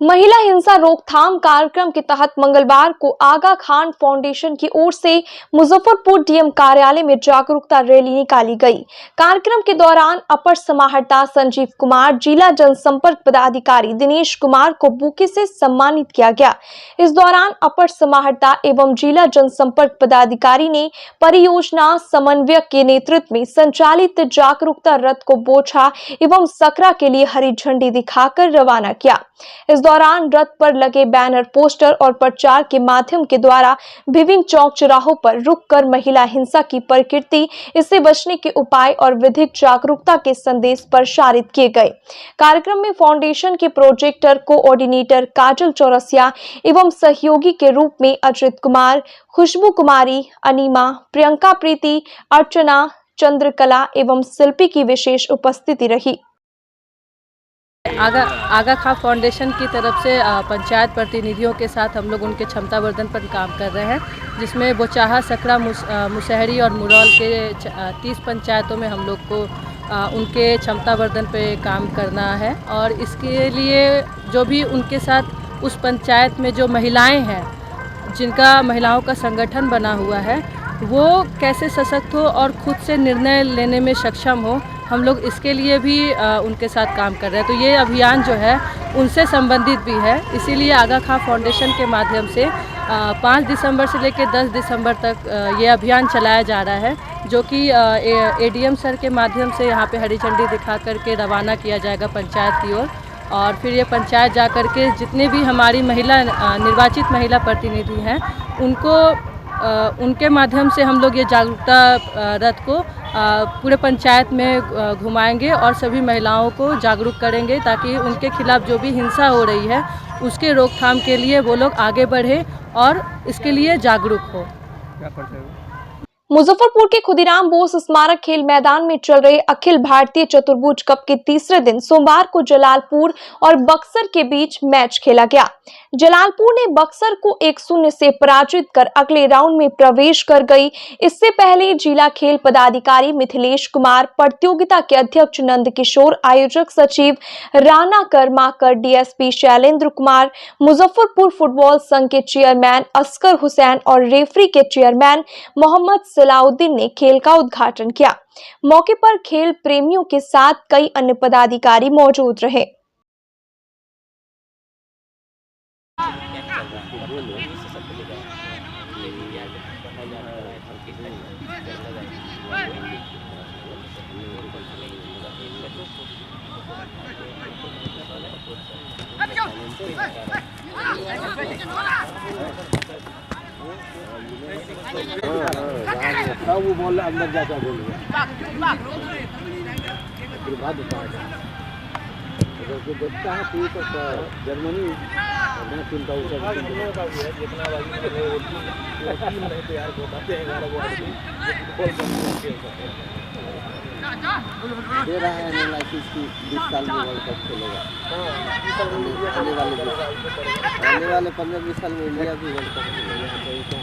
महिला हिंसा रोकथाम कार्यक्रम के तहत मंगलवार को आगा खान फाउंडेशन की ओर से मुजफ्फरपुर डीएम कार्यालय में जागरूकता रैली निकाली गई। कार्यक्रम के दौरान अपर समाहर्ता संजीव कुमार, जिला जनसंपर्क पदाधिकारी दिनेश कुमार को बुके से सम्मानित किया गया। इस दौरान अपर समाहर्ता एवं जिला जनसंपर्क पदाधिकारी ने परियोजना समन्वयक के नेतृत्व में संचालित जागरूकता रथ को बोछा एवं सकरा के लिए हरी झंडी दिखाकर रवाना किया। इस दौरान रथ पर लगे बैनर, पोस्टर और प्रचार के माध्यम के द्वारा विभिन्न चौक चौराहों पर रुककर महिला हिंसा की प्रकृति, इससे बचने के उपाय और विधिक जागरूकता के संदेश प्रसारित किए गए। कार्यक्रम में फाउंडेशन के प्रोजेक्टर कोऑर्डिनेटर काजल चौरसिया एवं सहयोगी के रूप में अजित कुमार, खुशबू कुमारी, अनीमा, प्रियंका प्रीति, अर्चना, चंद्रकला एवं शिल्पी की विशेष उपस्थिति रही। आगा खां फाउंडेशन की तरफ से पंचायत प्रतिनिधियों के साथ हम लोग उनके क्षमतावर्धन पर काम कर रहे हैं, जिसमें बोचाहा, सकरा, मुसहरी और मुरौल के 30 पंचायतों में हम लोग को उनके क्षमतावर्धन पे काम करना है। और इसके लिए जो भी उनके साथ उस पंचायत में जो महिलाएं हैं, जिनका महिलाओं का संगठन बना हुआ है, वो कैसे सशक्त हो और खुद से निर्णय लेने में सक्षम हो, हम लोग इसके लिए भी उनके साथ काम कर रहे हैं। तो ये अभियान जो है उनसे संबंधित भी है, इसीलिए आगा खां फाउंडेशन के माध्यम से 5 दिसंबर से लेकर 10 दिसंबर तक ये अभियान चलाया जा रहा है, जो कि ADM सर के माध्यम से यहाँ पे हरी झंडी दिखा करके रवाना किया जाएगा पंचायत की ओर। और फिर ये पंचायत जा कर के जितने भी हमारी महिला निर्वाचित महिला प्रतिनिधि हैं उनके माध्यम से हम लोग ये जागरूकता रथ को पूरे पंचायत में घुमाएंगे और सभी महिलाओं को जागरूक करेंगे ताकि उनके खिलाफ जो भी हिंसा हो रही है उसके रोकथाम के लिए वो लोग आगे बढ़े और इसके लिए जागरूक हो। मुजफ्फरपुर के खुदीराम बोस स्मारक खेल मैदान में चल रहे अखिल भारतीय चतुर्भुज कप के तीसरे दिन सोमवार को जलालपुर और बक्सर के बीच मैच खेला गया। जलालपुर ने बक्सर को 1-0 से पराजित कर अगले राउंड में प्रवेश कर गई। इससे पहले जिला खेल पदाधिकारी मिथिलेश कुमार, प्रतियोगिता के अध्यक्ष नंद किशोर, आयोजक सचिव राणा कर्माकर, डीएसपी शैलेंद्र कुमार, मुजफ्फरपुर फुटबॉल संघ के चेयरमैन असगर हुसैन और रेफरी के चेयरमैन मोहम्मद सलाउद्दीन ने खेल का उद्घाटन किया। मौके पर खेल प्रेमियों के साथ कई अन्य पदाधिकारी मौजूद रहे। वो बॉल अंदर जाकर बोल फिर बाद अगर देखता है तो जर्मनी मैं चिंता जितना नहीं तैयार बताते हैं 11 दे रहा है एनालिसिस की 20 साल में वर्ल्ड कप खेलेगा। आने वाले 15-20 साल में इंडिया भी वर्ल्ड कप खेलेगा।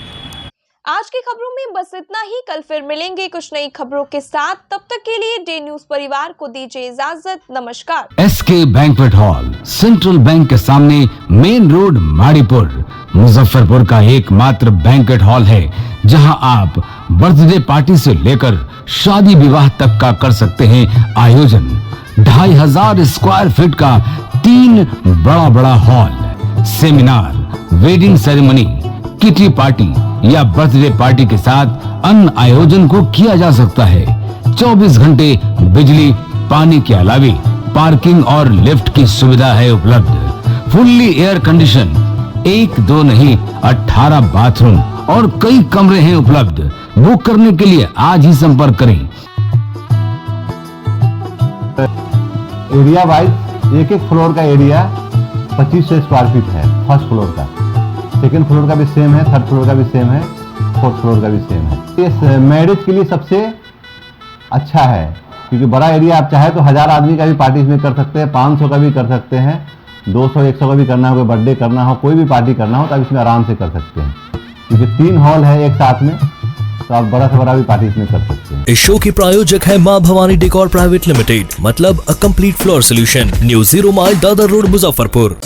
आज की खबरों में बस इतना ही। कल फिर मिलेंगे कुछ नई खबरों के साथ। तब तक के लिए डे न्यूज परिवार को दीजिए इजाजत। नमस्कार। SK Banquet Hall, Central Bank के सामने, मेन रोड, माड़ीपुर, मुजफ्फरपुर का एकमात्र बैंक्वेट हॉल है जहां आप बर्थडे पार्टी से लेकर शादी विवाह तक का कर सकते हैं आयोजन। 2500 स्क्वायर फीट का 3 बड़ा hall, seminar, wedding ceremony, kitty party या बर्थडे पार्टी के साथ अन्य आयोजन को किया जा सकता है। 24 घंटे बिजली पानी के अलावे पार्किंग और लिफ्ट की सुविधा है उपलब्ध। फुल्ली एयर कंडीशन, 1-2 नहीं 18 बाथरूम और कई कमरे हैं उपलब्ध। बुक करने के लिए आज ही संपर्क करें। एरिया वाइज एक फ्लोर का एरिया 2500 स्क्वायर फीट है। फर्स्ट फ्लोर का, सेकेंड फ्लोर का भी सेम है, थर्ड फ्लोर का भी सेम है, फोर्थ फ्लोर का भी सेम है। ये मैरिज के लिए सबसे अच्छा है क्योंकि बड़ा एरिया आप चाहे तो 1000 आदमी का भी पार्टी इसमें कर सकते हैं, 500 का भी कर सकते हैं, 200-100 का भी करना हो, कोई बर्थडे करना हो, कोई भी पार्टी करना हो तो आप इसमें आराम से कर सकते हैं क्योंकि 3 हॉल है एक साथ में, तो आप बड़ा से बड़ा भी पार्टी इसमें कर सकते हैं। इस शो के प्रायोजक है मां भवानी डेकोर प्राइवेट लिमिटेड, मतलब a complete floor solution, new 0 mile Dadar road, Muzaffarpur.